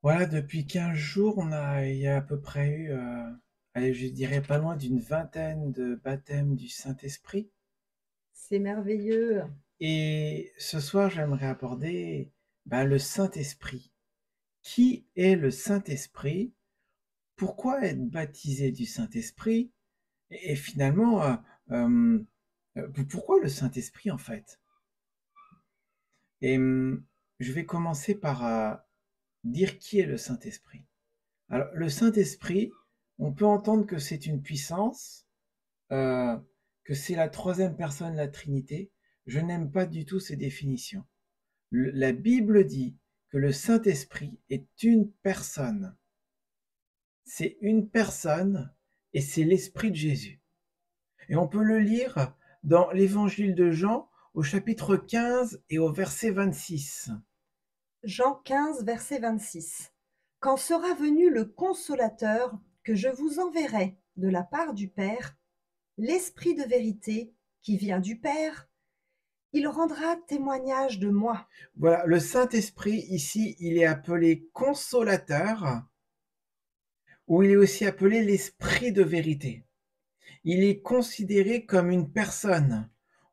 Voilà, depuis 15 jours, il y a à peu près eu, allez, je dirais pas loin d'une vingtaine de baptêmes du Saint-Esprit. C'est merveilleux. Et ce soir, j'aimerais aborder le Saint-Esprit. Qui est le Saint-Esprit? Pourquoi être baptisé du Saint-Esprit? Et finalement, pourquoi le Saint-Esprit en fait? Et je vais commencer par dire qui est le Saint-Esprit. Alors, le Saint-Esprit, on peut entendre que c'est une puissance, euh, que c'est la troisième personne de la Trinité. Je n'aime pas du tout ces définitions. La Bible dit que le Saint-Esprit est une personne. C'est une personne et c'est l'Esprit de Jésus. Et on peut le lire dans l'Évangile de Jean au chapitre 15 et au verset 26. Jean 15, verset 26. Quand sera venu le Consolateur que je vous enverrai de la part du Père, l'Esprit de vérité qui vient du Père, il rendra témoignage de moi. Voilà, le Saint-Esprit, ici, il est appelé consolateur, ou il est aussi appelé l'Esprit de vérité. Il est considéré comme une personne.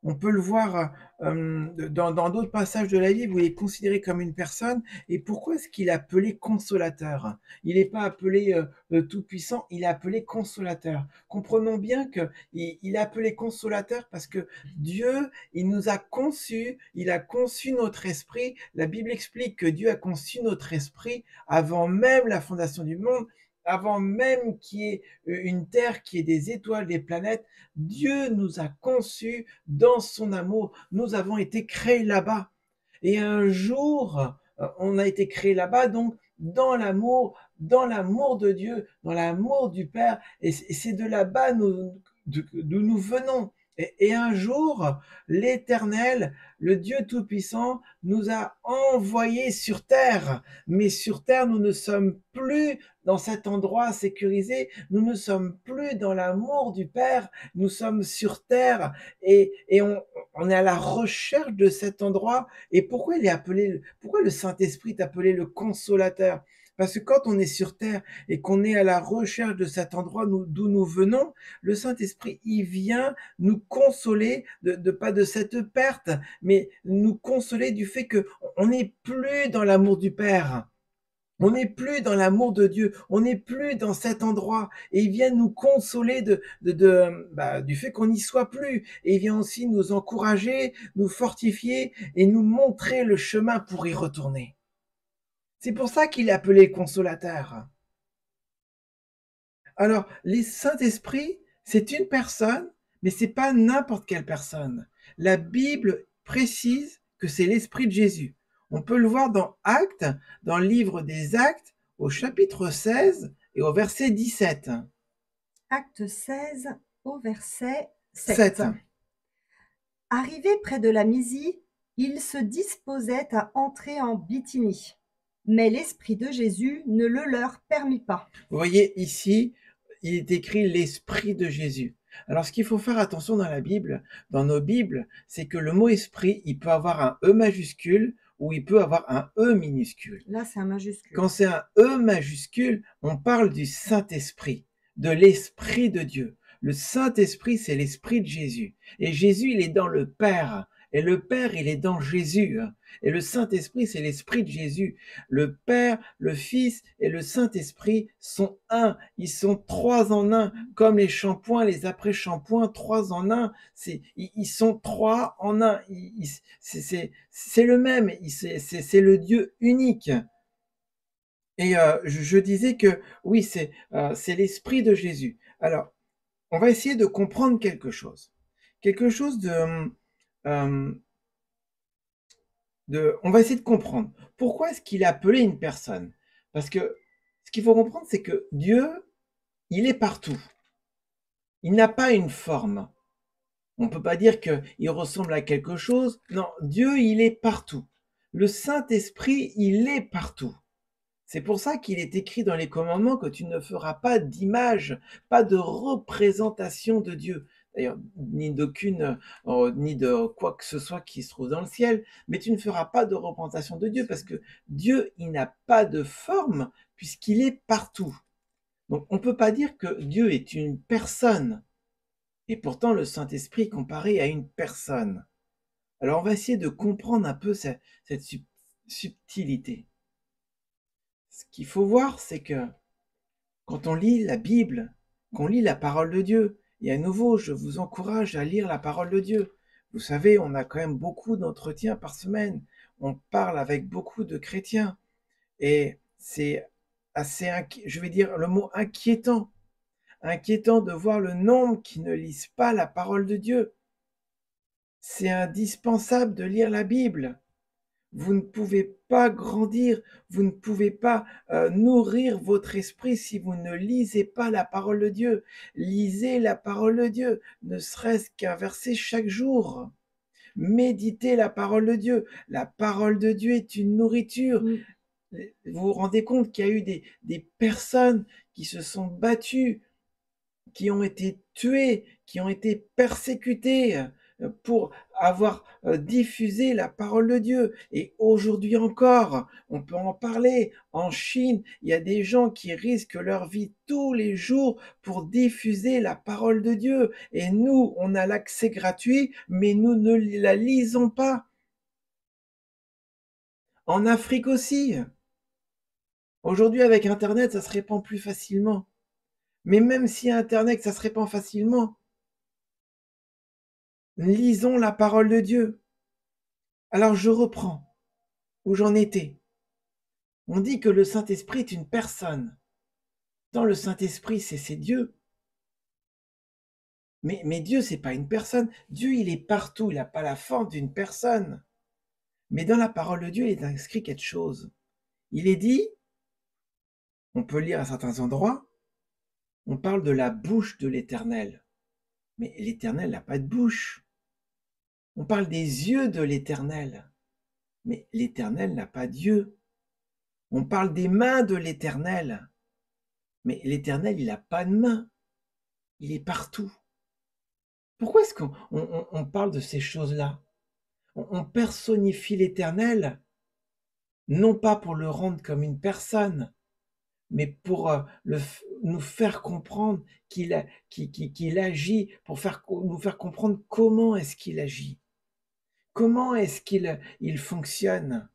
On peut le voir dans d'autres passages de la Bible où il est considéré comme une personne. Et pourquoi est-ce qu'il est appelé consolateur? Il n'est pas appelé tout-puissant, il est appelé consolateur. Comprenons bien qu'il est appelé consolateur parce que Dieu, il nous a conçus, il a conçu notre esprit. La Bible explique que Dieu a conçu notre esprit avant même la fondation du monde, avant même qu'il y ait une terre, qui est des étoiles, des planètes. Dieu nous a conçus dans son amour. Nous avons été créés là-bas. Et un jour, on a été créés là-bas, donc dans l'amour de Dieu, dans l'amour du Père. Et c'est de là-bas d'où nous venons. Et un jour, l'Éternel, le Dieu Tout-Puissant, nous a envoyés sur terre. Mais sur terre, nous ne sommes plus dans cet endroit sécurisé, nous ne sommes plus dans l'amour du Père, nous sommes sur terre et on est à la recherche de cet endroit. Et pourquoi le Saint-Esprit est appelé le consolateur? Parce que quand on est sur terre et qu'on est à la recherche de cet endroit d'où nous venons, le Saint-Esprit, il vient nous consoler pas de cette perte, mais nous consoler du fait que on n'est plus dans l'amour du Père. On n'est plus dans l'amour de Dieu, on n'est plus dans cet endroit. Et il vient nous consoler du fait qu'on n'y soit plus. Et il vient aussi nous encourager, nous fortifier et nous montrer le chemin pour y retourner. C'est pour ça qu'il est appelé consolateur. Alors, les Saint-Esprit, c'est une personne, mais c'est pas n'importe quelle personne. La Bible précise que c'est l'Esprit de Jésus. On peut le voir dans Actes, dans le livre des Actes, au chapitre 16 et au verset 17. Acte 16 au verset 7. 7. Arrivé près de la Mysie, il se disposait à entrer en Bithynie. Mais l'Esprit de Jésus ne le leur permit pas. Vous voyez ici, il est écrit l'Esprit de Jésus. Alors, ce qu'il faut faire attention dans la Bible, dans nos Bibles, c'est que le mot esprit, il peut avoir un E majuscule ou il peut avoir un E minuscule. Là, c'est un Quand majuscule. c'est un E majuscule, on parle du Saint-Esprit, de l'Esprit de Dieu. Le Saint-Esprit, c'est l'Esprit de Jésus. Et Jésus, il est dans le Père. Et le Père, il est dans Jésus. Et le Saint-Esprit, c'est l'Esprit de Jésus. Le Père, le Fils et le Saint-Esprit sont un. Ils sont trois en un, comme les shampoings, les après-shampoings, trois en un. Ils sont trois en un. C'est le même. C'est le Dieu unique. Et je disais que oui, c'est l'Esprit de Jésus. Alors, on va essayer de comprendre quelque chose. Quelque chose euh, on va essayer de comprendre. Pourquoi est-ce qu'il a appelé une personne? Parce que ce qu'il faut comprendre, c'est que Dieu, il est partout. Il n'a pas une forme. On ne peut pas dire qu'il ressemble à quelque chose. Non, Dieu, il est partout. Le Saint-Esprit, il est partout. C'est pour ça qu'il est écrit dans les commandements que tu ne feras pas d'image, pas de représentation de Dieu. d'ailleurs, ni d'aucune, ni de quoi que ce soit qui se trouve dans le ciel, mais tu ne feras pas de représentation de Dieu parce que Dieu, il n'a pas de forme puisqu'il est partout. Donc on ne peut pas dire que Dieu est une personne et pourtant le Saint-Esprit est comparé à une personne. Alors on va essayer de comprendre un peu cette subtilité. Ce qu'il faut voir, c'est que quand on lit la Bible, qu'on lit la parole de Dieu, et à nouveau, je vous encourage à lire la parole de Dieu. Vous savez, on a quand même beaucoup d'entretiens par semaine. On parle avec beaucoup de chrétiens. Et c'est assez, je vais dire le mot inquiétant. Inquiétant de voir le nombre qui ne lisent pas la parole de Dieu. C'est indispensable de lire la Bible. Vous ne pouvez pas grandir, vous ne pouvez pas nourrir votre esprit si vous ne lisez pas la parole de Dieu. Lisez la parole de Dieu, ne serait-ce qu'un verset chaque jour. Méditez la parole de Dieu. La parole de Dieu est une nourriture. Vous vous rendez compte qu'il y a eu des personnes qui se sont battues, qui ont été tués, qui ont été persécutés pour avoir diffusé la parole de Dieu. Et aujourd'hui encore, on peut en parler. En Chine, il y a des gens qui risquent leur vie tous les jours pour diffuser la parole de Dieu. Et nous, on a l'accès gratuit, mais nous ne la lisons pas. En Afrique aussi. Aujourd'hui, avec Internet, ça se répand plus facilement. Mais même si Internet, ça se répand facilement, lisons la parole de Dieu. Alors je reprends où j'en étais. On dit que le Saint-Esprit est une personne. Dans le Saint-Esprit, c'est Dieu. Mais Dieu, c'est pas une personne. Dieu, il est partout. Il n'a pas la forme d'une personne. Mais dans la parole de Dieu, il est inscrit quelque chose. Il est dit, on peut lire à certains endroits, on parle de la bouche de l'Éternel. Mais l'Éternel n'a pas de bouche. On parle des yeux de l'Éternel. Mais l'Éternel n'a pas d'yeux. On parle des mains de l'Éternel. Mais l'Éternel, il n'a pas de main. Il est partout. Pourquoi est-ce qu'on parle de ces choses-là? On personnifie l'Éternel, non pas pour le rendre comme une personne, mais pour nous faire comprendre qu'il agit, pour nous faire comprendre comment est-ce qu'il agit, comment est-ce qu'il fonctionne.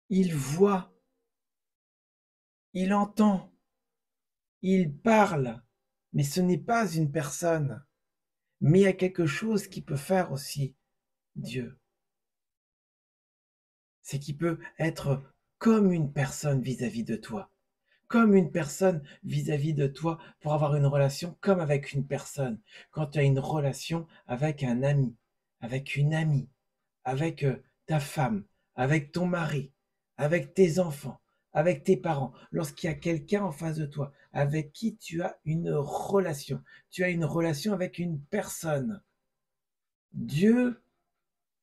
Il voit, il entend, il parle, mais ce n'est pas une personne, mais il y a quelque chose qui peut faire aussi Dieu. C'est qu'il peut être comme une personne vis-à-vis de toi, comme une personne vis-à-vis de toi pour avoir une relation comme avec une personne. Quand tu as une relation avec un ami, avec une amie, avec ta femme, avec ton mari, avec tes enfants, avec tes parents, lorsqu'il y a quelqu'un en face de toi avec qui tu as une relation avec une personne. Dieu,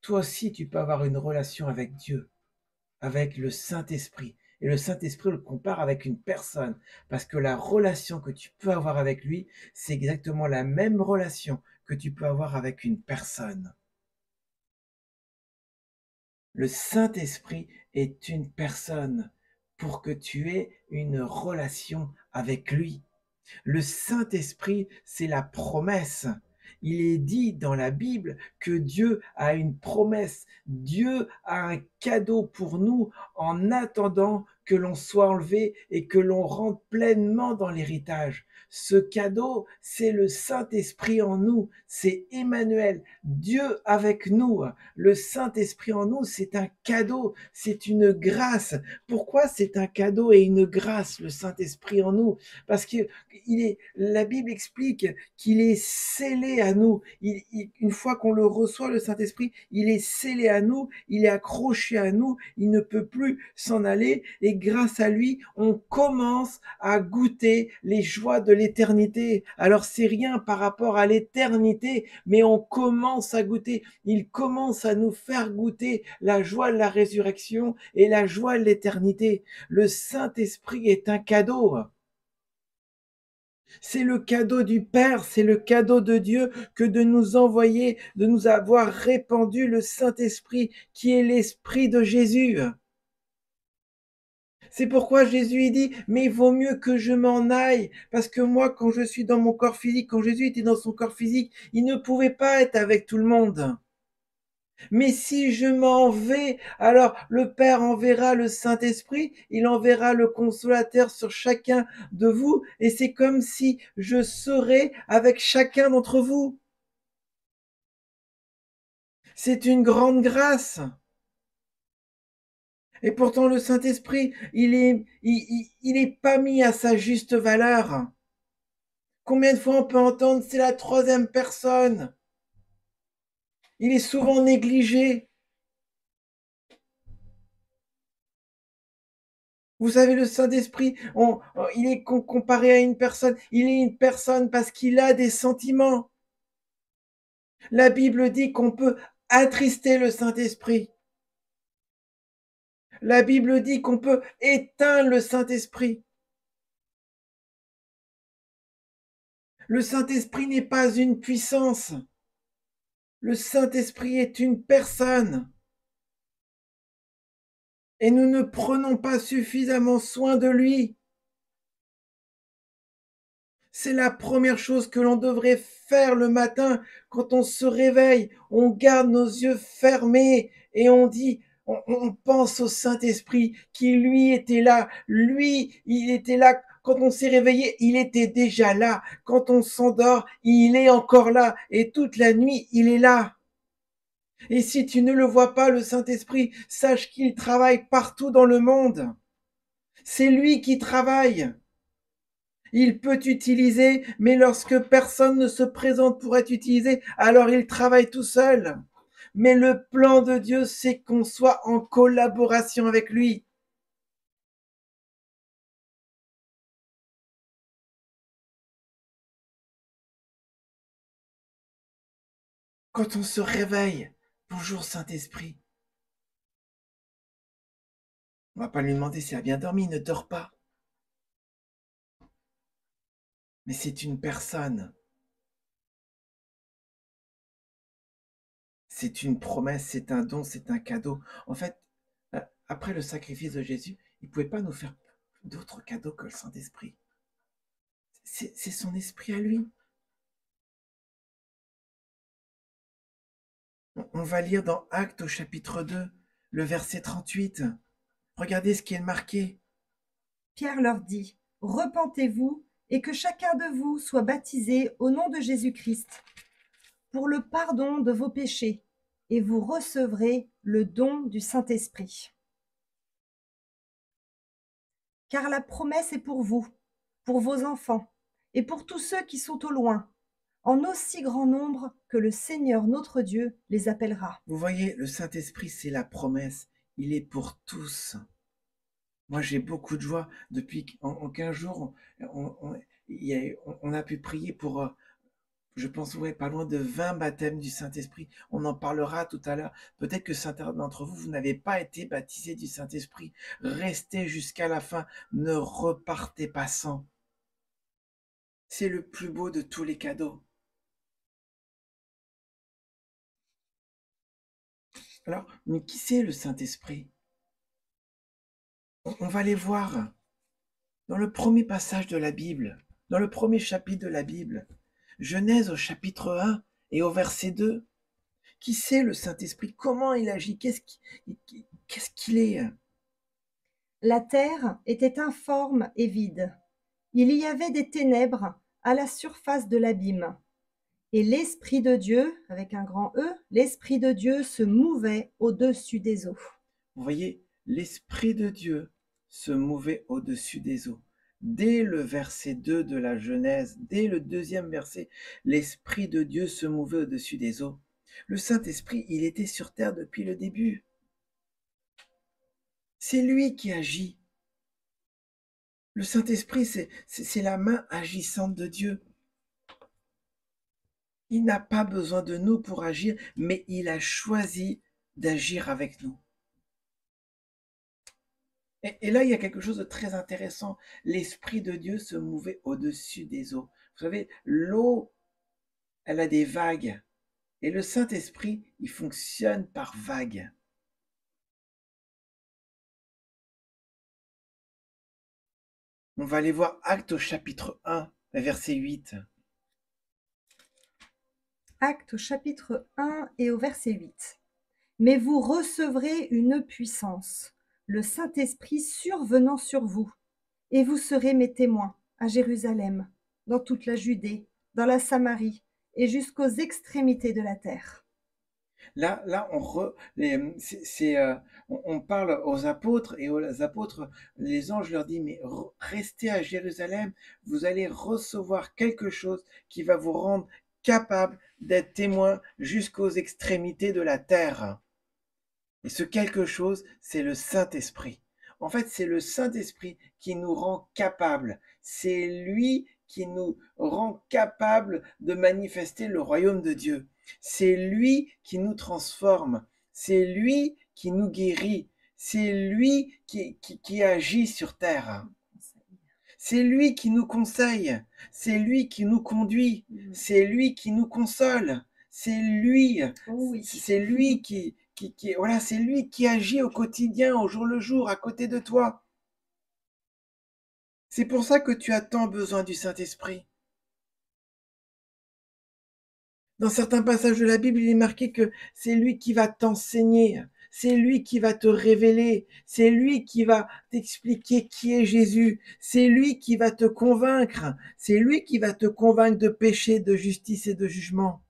toi aussi, tu peux avoir une relation avec Dieu, avec le Saint-Esprit. Et le Saint-Esprit le compare avec une personne, parce que la relation que tu peux avoir avec lui, c'est exactement la même relation que tu peux avoir avec une personne. Le Saint-Esprit est une personne pour que tu aies une relation avec lui. Le Saint-Esprit, c'est la promesse. Il est dit dans la Bible que Dieu a une promesse. Dieu a un cadeau pour nous en attendant que l'on soit enlevé et que l'on rentre pleinement dans l'héritage. Ce cadeau, c'est le Saint-Esprit en nous, c'est Emmanuel, Dieu avec nous. Le Saint-Esprit en nous, c'est un cadeau, c'est une grâce. Pourquoi c'est un cadeau et une grâce, le Saint-Esprit en nous? Parce que la Bible explique qu'il est scellé à nous. Une fois qu'on le reçoit, le Saint-Esprit, il est scellé à nous, il est accroché à nous, il ne peut plus s'en aller. Et grâce à lui, on commence à goûter les joies de l'éternité. Alors c'est rien par rapport à l'éternité, mais on commence à goûter. Il commence à nous faire goûter la joie de la résurrection et la joie de l'éternité. Le Saint-Esprit est un cadeau. C'est le cadeau du Père, c'est le cadeau de Dieu que de nous envoyer, de nous avoir répandu le Saint-Esprit qui est l'Esprit de Jésus. C'est pourquoi Jésus dit, mais il vaut mieux que je m'en aille, parce que moi, quand je suis dans mon corps physique, quand Jésus était dans son corps physique, il ne pouvait pas être avec tout le monde. Mais si je m'en vais, alors le Père enverra le Saint-Esprit, il enverra le Consolateur sur chacun de vous, et c'est comme si je serais avec chacun d'entre vous. C'est une grande grâce. Et pourtant, le Saint-Esprit, il est pas mis à sa juste valeur. Combien de fois on peut entendre, c'est la troisième personne. Il est souvent négligé. Vous savez, le Saint-Esprit, il est comparé à une personne. Il est une personne parce qu'il a des sentiments. La Bible dit qu'on peut attrister le Saint-Esprit. La Bible dit qu'on peut éteindre le Saint-Esprit. Le Saint-Esprit n'est pas une puissance. Le Saint-Esprit est une personne. Et nous ne prenons pas suffisamment soin de lui. C'est la première chose que l'on devrait faire le matin quand on se réveille. On garde nos yeux fermés et on dit, on pense au Saint-Esprit qui lui était là. Lui, il était là. Quand on s'est réveillé, il était déjà là. Quand on s'endort, il est encore là. Et toute la nuit, il est là. Et si tu ne le vois pas, le Saint-Esprit, sache qu'il travaille partout dans le monde. C'est lui qui travaille. Il peut utiliser, mais lorsque personne ne se présente pour être utilisé, alors il travaille tout seul. Mais le plan de Dieu, c'est qu'on soit en collaboration avec lui. Quand on se réveille, bonjour Saint-Esprit. On va pas lui demander s'il a bien dormi, il ne dort pas. Mais c'est une personne. C'est une promesse, c'est un don, c'est un cadeau. En fait, après le sacrifice de Jésus, il ne pouvait pas nous faire d'autres cadeaux que le Saint-Esprit. C'est son esprit à lui. On va lire dans Actes au chapitre 2, le verset 38. Regardez ce qui est marqué. Pierre leur dit, repentez-vous et que chacun de vous soit baptisé au nom de Jésus-Christ pour le pardon de vos péchés, et vous recevrez le don du Saint-Esprit. Car la promesse est pour vous, pour vos enfants, et pour tous ceux qui sont au loin, en aussi grand nombre que le Seigneur notre Dieu les appellera. Vous voyez, le Saint-Esprit, c'est la promesse. Il est pour tous. Moi, j'ai beaucoup de joie. Depuis en 15 jours, on a pu prier pour, je pense, ouais, pas loin de 20 baptêmes du Saint-Esprit. On en parlera tout à l'heure. Peut-être que certains d'entre vous, vous n'avez pas été baptisés du Saint-Esprit. Restez jusqu'à la fin. Ne repartez pas sans. C'est le plus beau de tous les cadeaux. Alors, mais qui c'est le Saint-Esprit? On va les voir dans le premier passage de la Bible, dans le premier chapitre de la Bible. Genèse au chapitre 1 et au verset 2. Qui c'est le Saint-Esprit? Comment il agit? Qu'est-ce qu'il est? La terre était informe et vide. Il y avait des ténèbres à la surface de l'abîme. Et l'Esprit de Dieu, avec un grand E, l'Esprit de Dieu se mouvait au-dessus des eaux. Vous voyez, l'Esprit de Dieu se mouvait au-dessus des eaux. Dès le verset 2 de la Genèse, dès le deuxième verset, l'Esprit de Dieu se mouvait au-dessus des eaux. Le Saint-Esprit, il était sur terre depuis le début. C'est lui qui agit. Le Saint-Esprit, c'est la main agissante de Dieu. Il n'a pas besoin de nous pour agir, mais il a choisi d'agir avec nous. Et là, il y a quelque chose de très intéressant. L'Esprit de Dieu se mouvait au-dessus des eaux. Vous savez, l'eau, elle a des vagues. Et le Saint-Esprit, il fonctionne par vagues. On va aller voir Actes au chapitre 1, verset 8. Actes au chapitre 1 et au verset 8. Mais vous recevrez une puissance, le Saint-Esprit survenant sur vous, et vous serez mes témoins à Jérusalem, dans toute la Judée, dans la Samarie et jusqu'aux extrémités de la terre. Là, on parle aux apôtres et aux apôtres, les anges leur disent, mais restez à Jérusalem, vous allez recevoir quelque chose qui va vous rendre capable d'être témoin jusqu'aux extrémités de la terre. Et ce quelque chose, c'est le Saint-Esprit. En fait, c'est le Saint-Esprit qui nous rend capables. C'est lui qui nous rend capables de manifester le royaume de Dieu. C'est lui qui nous transforme. C'est lui qui nous guérit. C'est lui qui agit sur terre. C'est lui qui nous conseille. C'est lui qui nous conduit. C'est lui qui nous console. C'est lui. Oh oui. C'est lui voilà, c'est lui qui agit au quotidien, au jour le jour, à côté de toi. C'est pour ça que tu as tant besoin du Saint-Esprit. Dans certains passages de la Bible, il est marqué que c'est lui qui va t'enseigner, c'est lui qui va te révéler, c'est lui qui va t'expliquer qui est Jésus, c'est lui qui va te convaincre, c'est lui qui va te convaincre de péché, de justice et de jugement.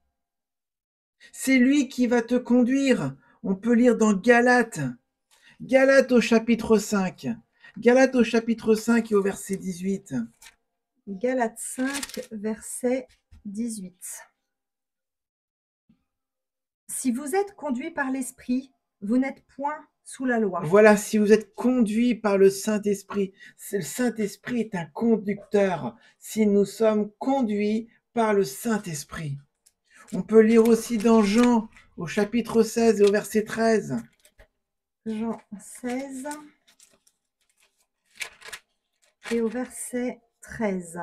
C'est lui qui va te conduire. On peut lire dans Galates, Galates au chapitre 5. Galates au chapitre 5 et au verset 18. Galates 5, verset 18. Si vous êtes conduits par l'Esprit, vous n'êtes point sous la loi. Voilà, si vous êtes conduits par le Saint-Esprit, le Saint-Esprit est un conducteur. Si nous sommes conduits par le Saint-Esprit. On peut lire aussi dans Jean au chapitre 16 et au verset 13. Jean 16 et au verset 13.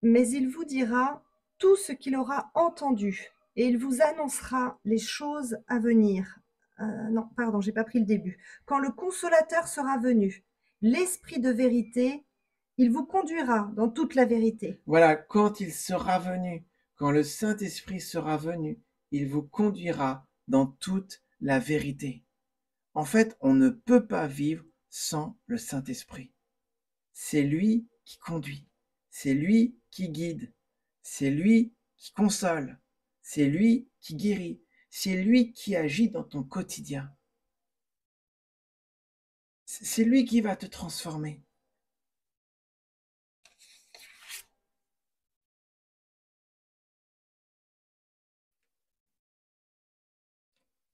Mais il vous dira tout ce qu'il aura entendu, et il vous annoncera les choses à venir. Non, pardon, j'ai pas pris le début. Quand le Consolateur sera venu, l'Esprit de vérité, il vous conduira dans toute la vérité. Voilà, quand il sera venu, quand le Saint-Esprit sera venu, il vous conduira dans toute la vérité. En fait, on ne peut pas vivre sans le Saint-Esprit. C'est lui qui conduit, c'est lui qui guide, c'est lui qui console, c'est lui qui guérit, c'est lui qui agit dans ton quotidien. C'est lui qui va te transformer.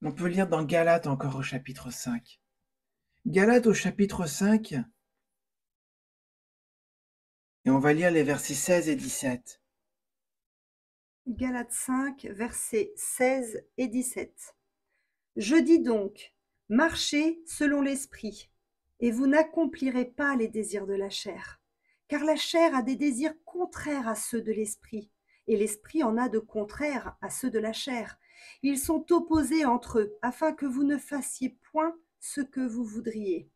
On peut lire dans Galates encore au chapitre 5. Galates au chapitre 5, et on va lire les versets 16 et 17. Galates 5, versets 16 et 17. Je dis donc, marchez selon l'Esprit, et vous n'accomplirez pas les désirs de la chair. Car la chair a des désirs contraires à ceux de l'Esprit, et l'Esprit en a de contraires à ceux de la chair. Ils sont opposés entre eux, afin que vous ne fassiez point ce que vous voudriez.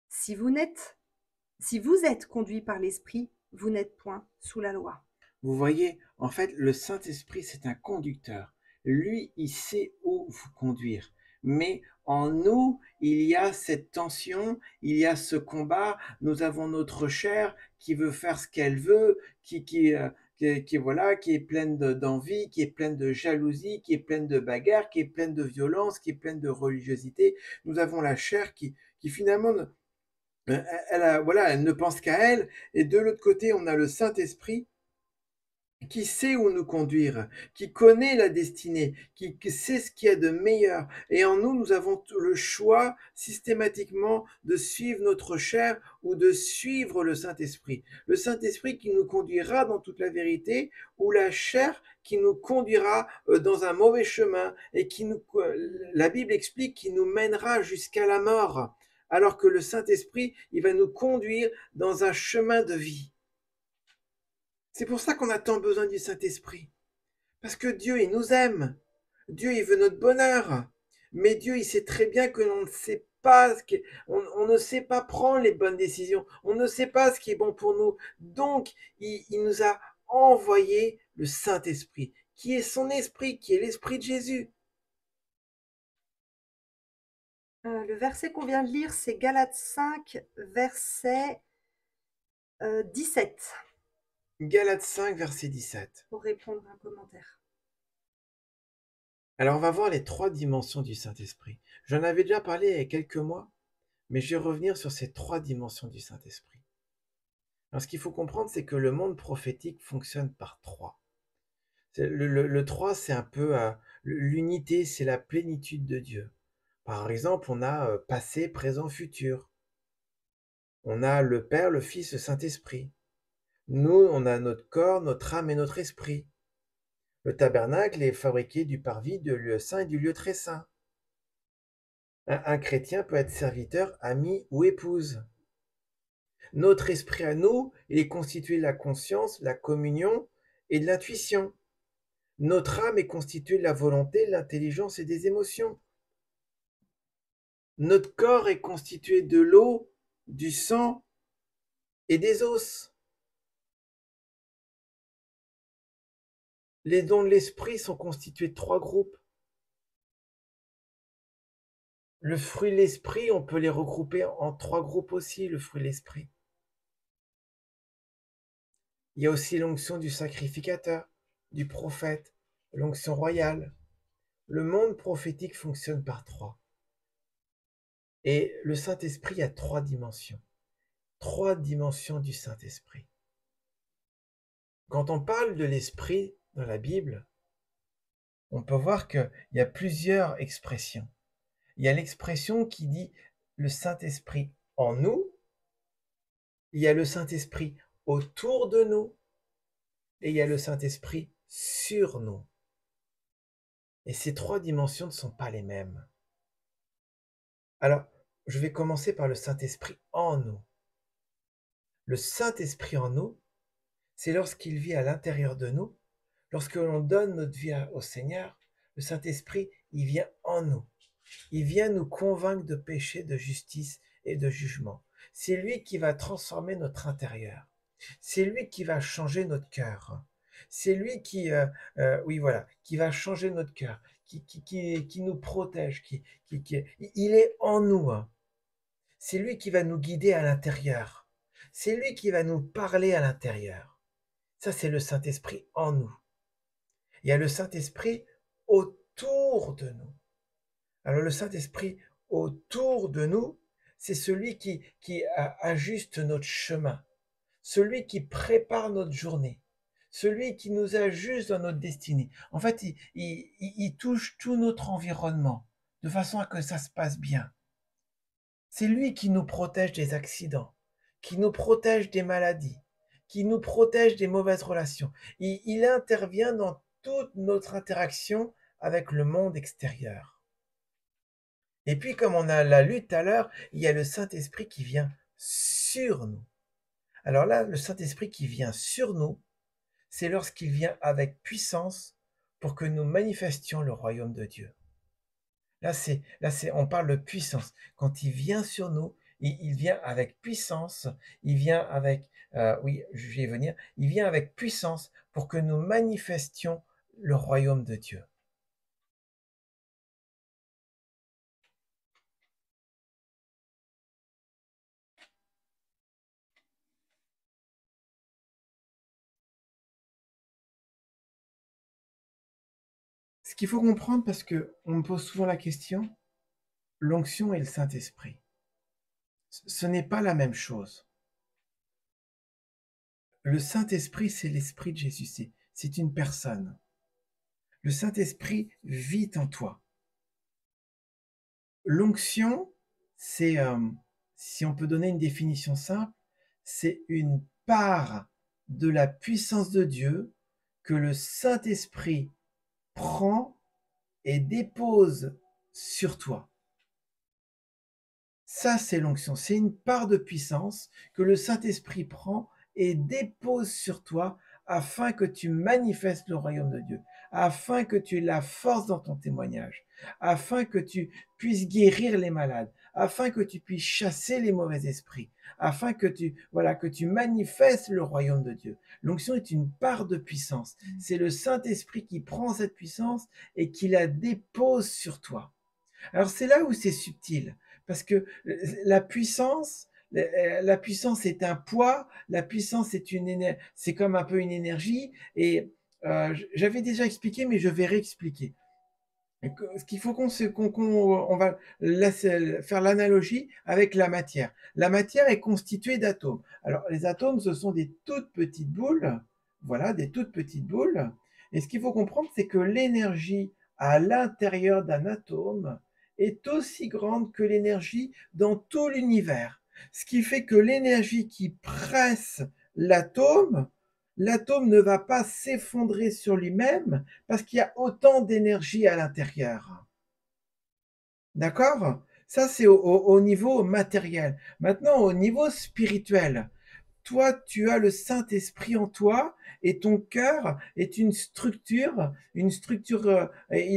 Si vous êtes conduits par l'Esprit, vous n'êtes point sous la loi. Vous voyez, en fait, le Saint-Esprit, c'est un conducteur. Lui, il sait où vous conduire. Mais en nous, il y a cette tension, il y a ce combat. Nous avons notre chair qui veut faire ce qu'elle veut, voilà, qui est pleine d'envie, qui est pleine de jalousie, qui est pleine de bagarres, qui est pleine de violence, qui est pleine de religiosité. Nous avons la chair qui finalement, voilà, elle ne pense qu'à elle. Et de l'autre côté, on a le Saint-Esprit qui sait où nous conduire, qui connaît la destinée, qui sait ce qu'il y a de meilleur. Et en nous, nous avons le choix systématiquement de suivre notre chair ou de suivre le Saint-Esprit. Le Saint-Esprit qui nous conduira dans toute la vérité, ou la chair qui nous conduira dans un mauvais chemin et la Bible explique, qui nous mènera jusqu'à la mort. Alors que le Saint-Esprit, il va nous conduire dans un chemin de vie. C'est pour ça qu'on a tant besoin du Saint-Esprit. Parce que Dieu, il nous aime. Dieu, il veut notre bonheur. Mais Dieu, il sait très bien que l'on ne sait pas on ne sait pas prendre les bonnes décisions. On ne sait pas ce qui est bon pour nous. Donc, il nous a envoyé le Saint-Esprit, qui est son esprit, qui est l'esprit de Jésus. Le verset qu'on vient de lire, c'est Galates 5, verset 17, Galates 5, verset 17. pour répondre à un commentaire. Alors, on va voir les 3 dimensions du Saint-Esprit. J'en avais déjà parlé il y a quelques mois, mais je vais revenir sur ces 3 dimensions du Saint-Esprit. Alors, ce qu'il faut comprendre, c'est que le monde prophétique fonctionne par 3. Le 3, c'est un peu l'unité, c'est la plénitude de Dieu. Par exemple, on a passé, présent, futur. On a le Père, le Fils, le Saint-Esprit. Nous, on a notre corps, notre âme et notre esprit. Le tabernacle est fabriqué du parvis, du lieu saint et du lieu très saint. Un chrétien peut être serviteur, ami ou épouse. Notre esprit à nous, il est constitué de la conscience, la communion et de l'intuition. Notre âme est constituée de la volonté, de l'intelligence et des émotions. Notre corps est constitué de l'eau, du sang et des os. Les dons de l'esprit sont constitués de 3 groupes. Le fruit de l'esprit, on peut les regrouper en 3 groupes aussi, le fruit de l'esprit. Il y a aussi l'onction du sacrificateur, du prophète, l'onction royale. Le monde prophétique fonctionne par 3. Et le Saint-Esprit a 3 dimensions. 3 dimensions du Saint-Esprit. Quand on parle de l'Esprit dans la Bible, on peut voir qu'il y a plusieurs expressions. Il y a l'expression qui dit le Saint-Esprit en nous, il y a le Saint-Esprit autour de nous, et il y a le Saint-Esprit sur nous. Et ces 3 dimensions ne sont pas les mêmes. Alors, je vais commencer par le Saint-Esprit en nous. Le Saint-Esprit en nous, c'est lorsqu'il vit à l'intérieur de nous, lorsque l'on donne notre vie au Seigneur, le Saint-Esprit, il vient en nous. Il vient nous convaincre de péché, de justice et de jugement. C'est lui qui va transformer notre intérieur. C'est lui qui va changer notre cœur. C'est lui qui va changer notre cœur, qui nous protège, il est en nous. C'est lui qui va nous guider à l'intérieur. C'est lui qui va nous parler à l'intérieur. Ça, c'est le Saint-Esprit en nous. Il y a le Saint-Esprit autour de nous. Alors le Saint-Esprit autour de nous, c'est celui qui ajuste notre chemin, celui qui prépare notre journée, celui qui nous ajuste dans notre destinée. En fait, il touche tout notre environnement de façon à que ça se passe bien. C'est lui qui nous protège des accidents, qui nous protège des maladies, qui nous protège des mauvaises relations. Il intervient dans toute notre interaction avec le monde extérieur. Et puis, comme on l'a lu tout à l'heure, il y a le Saint-Esprit qui vient sur nous. Alors là, le Saint-Esprit qui vient sur nous, c'est lorsqu'il vient avec puissance pour que nous manifestions le royaume de Dieu. On parle de puissance. Quand il vient sur nous, il vient avec puissance, il vient avec, oui, je vais y venir, il vient avec puissance pour que nous manifestions le royaume de Dieu. Ce qu'il faut comprendre, parce que on me pose souvent la question, l'onction et le Saint-Esprit. Ce n'est pas la même chose. Le Saint-Esprit, c'est l'Esprit de Jésus, c'est une personne. Le Saint-Esprit vit en toi. L'onction, c'est, si on peut donner une définition simple, c'est une part de la puissance de Dieu que le Saint-Esprit prend et dépose sur toi. Ça, c'est l'onction. C'est une part de puissance que le Saint-Esprit prend et dépose sur toi afin que tu manifestes le royaume de Dieu, afin que tu aies la force dans ton témoignage, afin que tu puisses guérir les malades, afin que tu puisses chasser les mauvais esprits, afin que que tu manifestes le royaume de Dieu. L'onction est une part de puissance. C'est le Saint-Esprit qui prend cette puissance et qui la dépose sur toi. Alors c'est là où c'est subtil, parce que la puissance, la puissance est un poids, la puissance est c'est comme un peu une énergie, et j'avais déjà expliqué, mais je vais réexpliquer. Ce qu'il faut on va faire l'analogie avec la matière. La matière est constituée d'atomes. Alors les atomes, ce sont des toutes petites boules, voilà, des toutes petites boules. Et ce qu'il faut comprendre, c'est que l'énergie à l'intérieur d'un atome est aussi grande que l'énergie dans tout l'univers. Ce qui fait que l'énergie qui presse l'atome ne va pas s'effondrer sur lui-même parce qu'il y a autant d'énergie à l'intérieur. D'accord? Ça, c'est au niveau matériel. Maintenant, au niveau spirituel, toi, tu as le Saint-Esprit en toi et ton cœur est il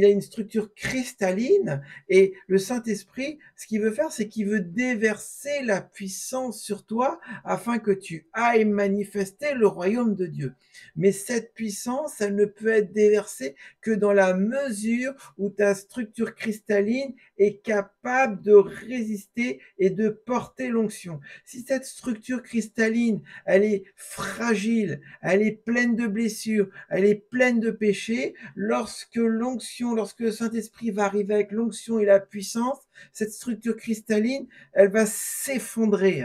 a une structure cristalline, et le Saint-Esprit, ce qu'il veut faire, c'est qu'il veut déverser la puissance sur toi afin que tu ailles manifester le royaume de Dieu. Mais cette puissance, elle ne peut être déversée que dans la mesure où ta structure cristalline est capable de résister et de porter l'onction. Si cette structure cristalline, elle est fragile, elle est pleine de blessures, elle est pleine de péchés, lorsque le Saint-Esprit va arriver avec l'onction et la puissance, cette structure cristalline, elle va s'effondrer.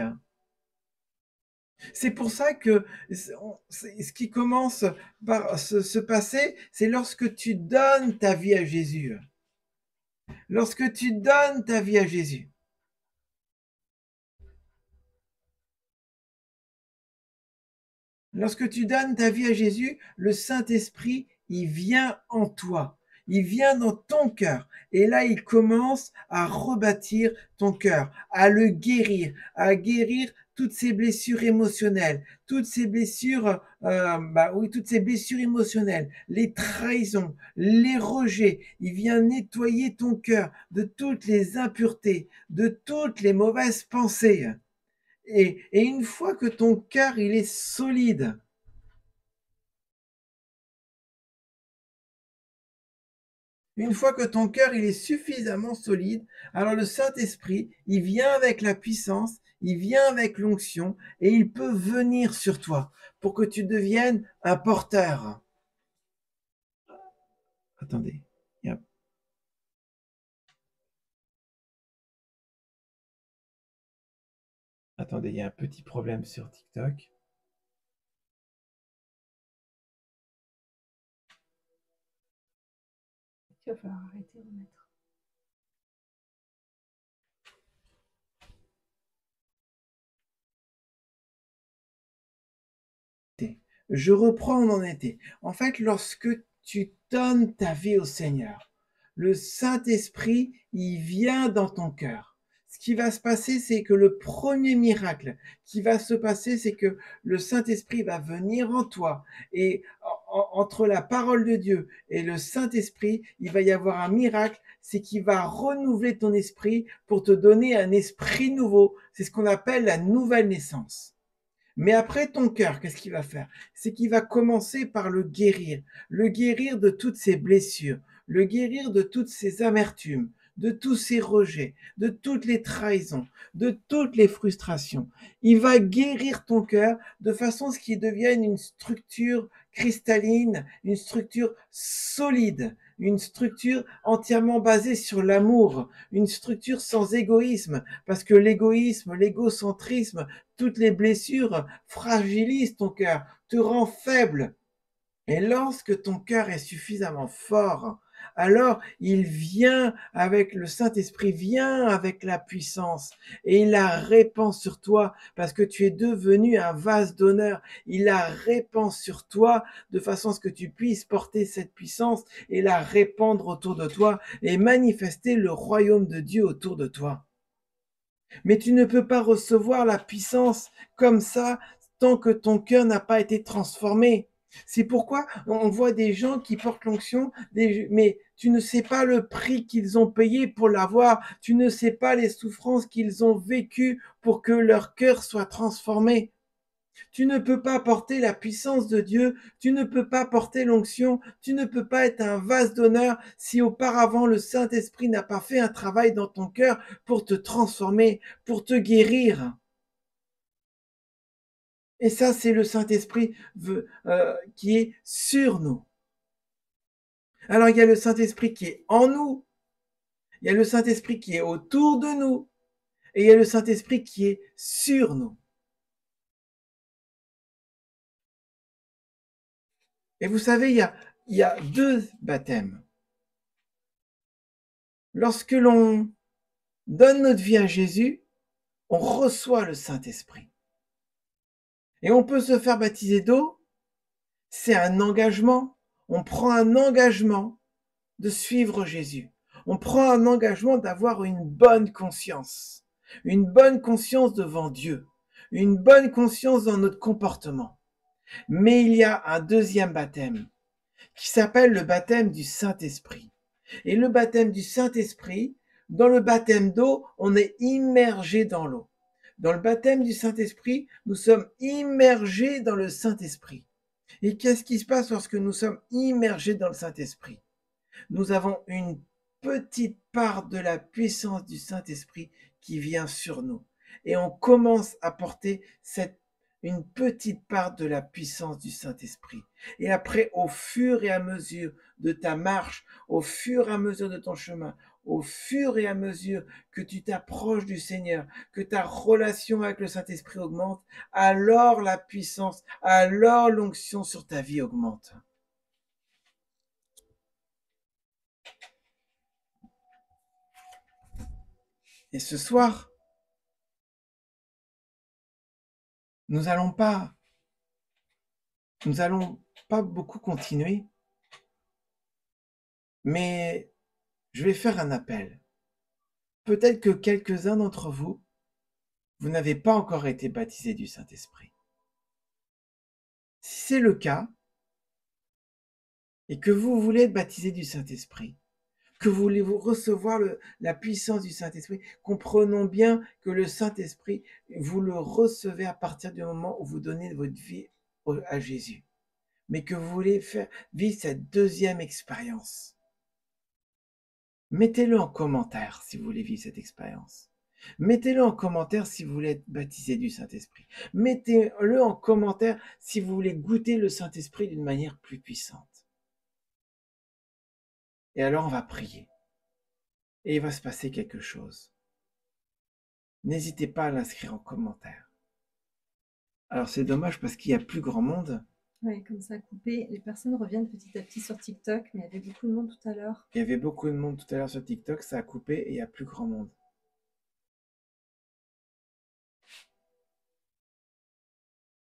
C'est pour ça que ce qui commence par se passer, c'est lorsque tu donnes ta vie à Jésus. Lorsque tu donnes ta vie à Jésus. Lorsque tu donnes ta vie à Jésus, le Saint-Esprit, il vient en toi. Il vient dans ton cœur. Et là, il commence à rebâtir ton cœur, à guérir toutes ces blessures émotionnelles, toutes ces blessures, toutes ces blessures émotionnelles, les trahisons, les rejets. Il vient nettoyer ton cœur de toutes les impuretés, de toutes les mauvaises pensées. Et une fois que ton cœur il est solide, une fois que ton cœur il est suffisamment solide, alors le Saint-Esprit, il vient avec la puissance, il vient avec l'onction et il peut venir sur toi pour que tu deviennes un porteur. Attendez. Attendez, il y a un petit problème sur TikTok. Il va falloir arrêter de mettre. Je reprends où on en était. En fait, lorsque tu donnes ta vie au Seigneur, le Saint-Esprit, il vient dans ton cœur. Ce qui va se passer, c'est que le premier miracle qui va se passer, c'est que le Saint-Esprit va venir en toi. Et entre la parole de Dieu et le Saint-Esprit, il va y avoir un miracle, c'est qu'il va renouveler ton esprit pour te donner un esprit nouveau. C'est ce qu'on appelle la nouvelle naissance. Mais après ton cœur, qu'est-ce qu'il va faire? C'est qu'il va commencer par le guérir de toutes ses blessures, le guérir de toutes ses amertumes, de tous ses rejets, de toutes les trahisons, de toutes les frustrations. Il va guérir ton cœur de façon à ce qu'il devienne une structure cristalline, une structure solide, une structure entièrement basée sur l'amour, une structure sans égoïsme, parce que l'égoïsme, l'égocentrisme, toutes les blessures fragilisent ton cœur, te rend faible. Et lorsque ton cœur est suffisamment fort, alors il vient avec le Saint-Esprit, vient avec la puissance et il la répand sur toi parce que tu es devenu un vase d'honneur. Il la répand sur toi de façon à ce que tu puisses porter cette puissance et la répandre autour de toi et manifester le royaume de Dieu autour de toi. Mais tu ne peux pas recevoir la puissance comme ça tant que ton cœur n'a pas été transformé. C'est pourquoi on voit des gens qui portent l'onction, mais tu ne sais pas le prix qu'ils ont payé pour l'avoir, tu ne sais pas les souffrances qu'ils ont vécues pour que leur cœur soit transformé. Tu ne peux pas porter la puissance de Dieu, tu ne peux pas porter l'onction, tu ne peux pas être un vase d'honneur si auparavant le Saint-Esprit n'a pas fait un travail dans ton cœur pour te transformer, pour te guérir. Et ça, c'est le Saint-Esprit qui est sur nous. Alors, il y a le Saint-Esprit qui est en nous, il y a le Saint-Esprit qui est autour de nous, et il y a le Saint-Esprit qui est sur nous. Et vous savez, il y a deux baptêmes. Lorsque l'on donne notre vie à Jésus, on reçoit le Saint-Esprit. Et on peut se faire baptiser d'eau, c'est un engagement. On prend un engagement de suivre Jésus. On prend un engagement d'avoir une bonne conscience devant Dieu, une bonne conscience dans notre comportement. Mais il y a un deuxième baptême qui s'appelle le baptême du Saint-Esprit. Et le baptême du Saint-Esprit, dans le baptême d'eau, on est immergé dans l'eau. Dans le baptême du Saint-Esprit, nous sommes immergés dans le Saint-Esprit. Et qu'est-ce qui se passe lorsque nous sommes immergés dans le Saint-Esprit? Nous avons une petite part de la puissance du Saint-Esprit qui vient sur nous. Et on commence à porter une petite part de la puissance du Saint-Esprit. Et après, au fur et à mesure de ta marche, au fur et à mesure de ton chemin, au fur et à mesure que tu t'approches du Seigneur, que ta relation avec le Saint-Esprit augmente, alors la puissance, alors l'onction sur ta vie augmente. Et ce soir, nous allons pas beaucoup continuer, mais je vais faire un appel. Peut-être que quelques-uns d'entre vous, vous n'avez pas encore été baptisés du Saint-Esprit. Si c'est le cas, et que vous voulez être baptisés du Saint-Esprit, que vous voulez recevoir la puissance du Saint-Esprit, comprenons bien que le Saint-Esprit, vous le recevez à partir du moment où vous donnez votre vie à Jésus. Mais que vous voulez vivre cette deuxième expérience. Mettez-le en commentaire si vous voulez vivre cette expérience. Mettez-le en commentaire si vous voulez être baptisé du Saint-Esprit. Mettez-le en commentaire si vous voulez goûter le Saint-Esprit d'une manière plus puissante. Et alors on va prier. Et il va se passer quelque chose. N'hésitez pas à l'inscrire en commentaire. Alors c'est dommage parce qu'il y a plus grand monde. Oui, comme ça a coupé. Les personnes reviennent petit à petit sur TikTok, mais il y avait beaucoup de monde tout à l'heure. Il y avait beaucoup de monde tout à l'heure sur TikTok, ça a coupé et il y a plus grand monde.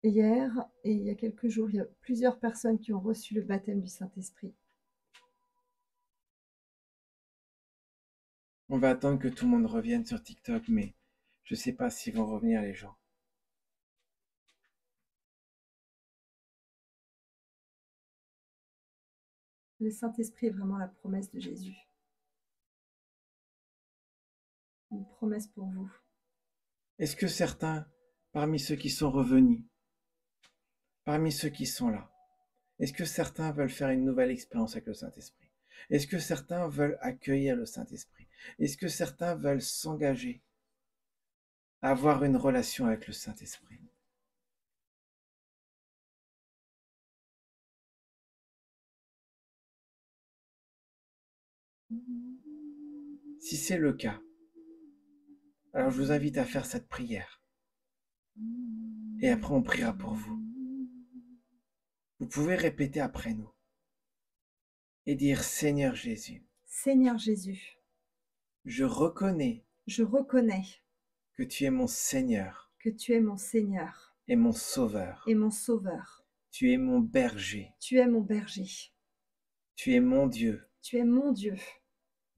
Hier, et il y a quelques jours, il y a plusieurs personnes qui ont reçu le baptême du Saint-Esprit. On va attendre que tout le monde revienne sur TikTok, mais je ne sais pas s'ils vont revenir les gens. Le Saint-Esprit est vraiment la promesse de Jésus. Une promesse pour vous. Est-ce que certains, parmi ceux qui sont revenus, parmi ceux qui sont là, est-ce que certains veulent faire une nouvelle expérience avec le Saint-Esprit? Est-ce que certains veulent accueillir le Saint-Esprit? Est-ce que certains veulent s'engager à avoir une relation avec le Saint-Esprit? Si c'est le cas, alors je vous invite à faire cette prière. Et après, on priera pour vous. Vous pouvez répéter après nous et dire: Seigneur Jésus, Seigneur Jésus, je reconnais je reconnais que tu es mon Seigneur que tu es mon Seigneur et mon Sauveur. et mon Sauveur. Tu es mon berger, Tu es mon berger. tu es mon Dieu, Tu es mon Dieu,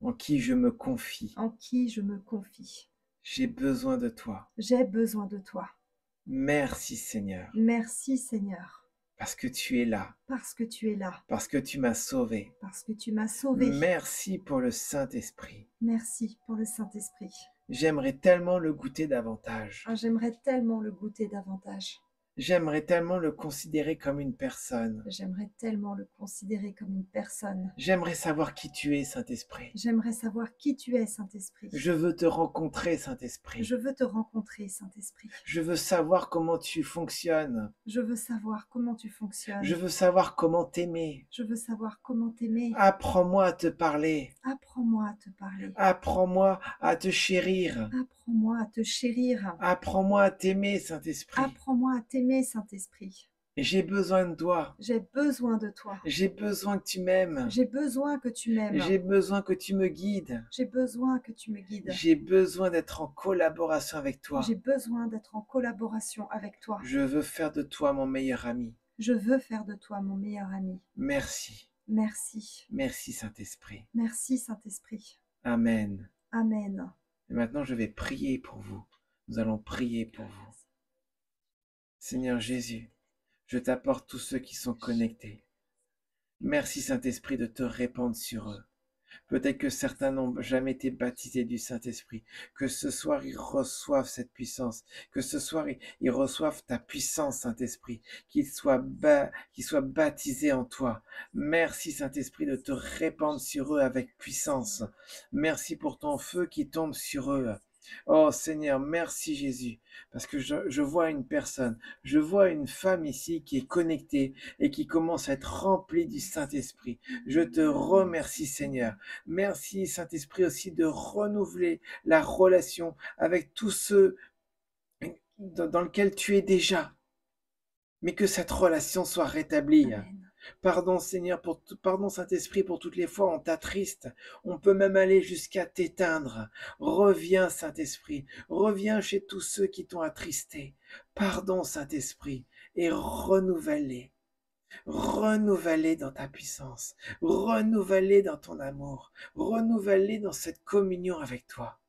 en qui je me confie. en qui je me confie. J'ai besoin de toi. J'ai besoin de toi. Merci Seigneur, Merci Seigneur, parce que tu es là, parce que tu es là, parce que tu m'as sauvé. parce que tu m'as sauvé. Merci pour le Saint-Esprit. Merci pour le Saint-Esprit. J'aimerais tellement le goûter davantage. Ah, j'aimerais tellement le goûter davantage. J'aimerais tellement le considérer comme une personne. J'aimerais tellement le considérer comme une personne. J'aimerais savoir qui tu es, Saint-Esprit. J'aimerais savoir qui tu es, Saint-Esprit. Je veux te rencontrer, Saint-Esprit. Je veux te rencontrer, Saint-Esprit. Je veux savoir comment tu fonctionnes. Je veux savoir comment tu fonctionnes. Je veux savoir comment t'aimer. Je veux savoir comment t'aimer. Apprends-moi à te parler. Apprends-moi à te parler. Apprends-moi à te chérir. Apprends-moi à te chérir. Apprends-moi à t'aimer, Saint-Esprit. Apprends-moi à t'aimer, Saint-Esprit. J'ai besoin de toi. J'ai besoin de toi. J'ai besoin que tu m'aimes. J'ai besoin que tu m'aimes. J'ai besoin que tu me guides. J'ai besoin que tu me guides. J'ai besoin d'être en collaboration avec toi. J'ai besoin d'être en collaboration avec toi. Je veux faire de toi mon meilleur ami. Je veux faire de toi mon meilleur ami. Merci. Merci. Merci Saint-Esprit. Merci, Saint-Esprit. Amen. Amen. Et maintenant, je vais prier pour vous. Nous allons prier pour vous. Seigneur Jésus, je t'apporte tous ceux qui sont connectés. Merci Saint-Esprit de te répandre sur eux. Peut-être que certains n'ont jamais été baptisés du Saint-Esprit. Que ce soir, ils reçoivent cette puissance. Que ce soir, ils reçoivent ta puissance, Saint-Esprit. Qu'ils soient baptisés en toi. Merci, Saint-Esprit, de te répandre sur eux avec puissance. Merci pour ton feu qui tombe sur eux. Oh Seigneur, merci Jésus, parce que je vois une personne, je vois une femme ici qui est connectée et qui commence à être remplie du Saint-Esprit. Je te remercie Seigneur. Merci Saint-Esprit aussi de renouveler la relation avec tous ceux dans lesquels tu es déjà, mais que cette relation soit rétablie. Amen. Pardon Seigneur, pardon Saint-Esprit pour toutes les fois on t'attriste. On peut même aller jusqu'à t'éteindre. Reviens Saint-Esprit, reviens chez tous ceux qui t'ont attristé. Pardon Saint-Esprit et renouvelle-les. Renouvelle-les dans ta puissance, renouvelle-les dans ton amour, renouvelle-les dans cette communion avec toi.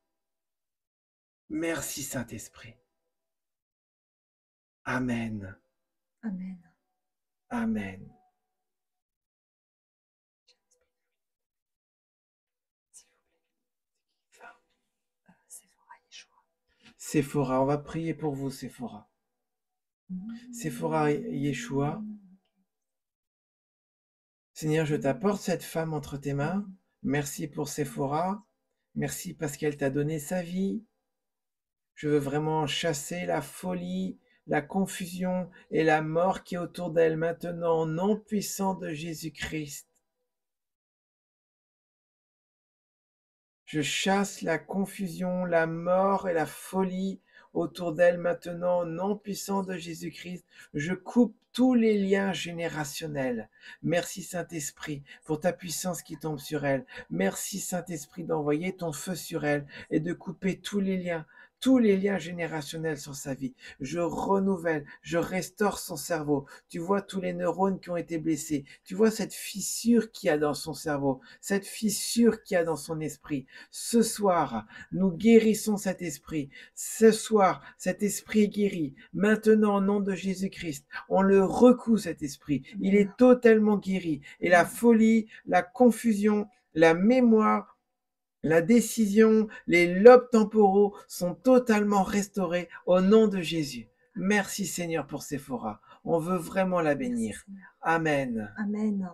Merci Saint-Esprit. Amen. Amen. Amen. Séphora, on va prier pour vous, Séphora. Séphora Yeshua. Seigneur, je t'apporte cette femme entre tes mains. Merci pour Séphora. Merci parce qu'elle t'a donné sa vie. Je veux vraiment chasser la folie, la confusion et la mort qui est autour d'elle maintenant, au nom puissant de Jésus-Christ. Je chasse la confusion, la mort et la folie autour d'elle maintenant, au nom puissant de Jésus-Christ. Je coupe tous les liens générationnels. Merci Saint-Esprit pour ta puissance qui tombe sur elle. Merci Saint-Esprit d'envoyer ton feu sur elle et de couper tous les liens générationnels sur sa vie. Je renouvelle, je restaure son cerveau. Tu vois tous les neurones qui ont été blessés. Tu vois cette fissure qu'il y a dans son cerveau, cette fissure qu'il y a dans son esprit. Ce soir, nous guérissons cet esprit. Ce soir, cet esprit est guéri. Maintenant, au nom de Jésus-Christ, on le recoue cet esprit. Il est totalement guéri. Et la folie, la confusion, la mémoire, la décision, les lobes temporaux sont totalement restaurés au nom de Jésus. Merci Seigneur pour Séphora. On veut vraiment la bénir. Amen. Amen.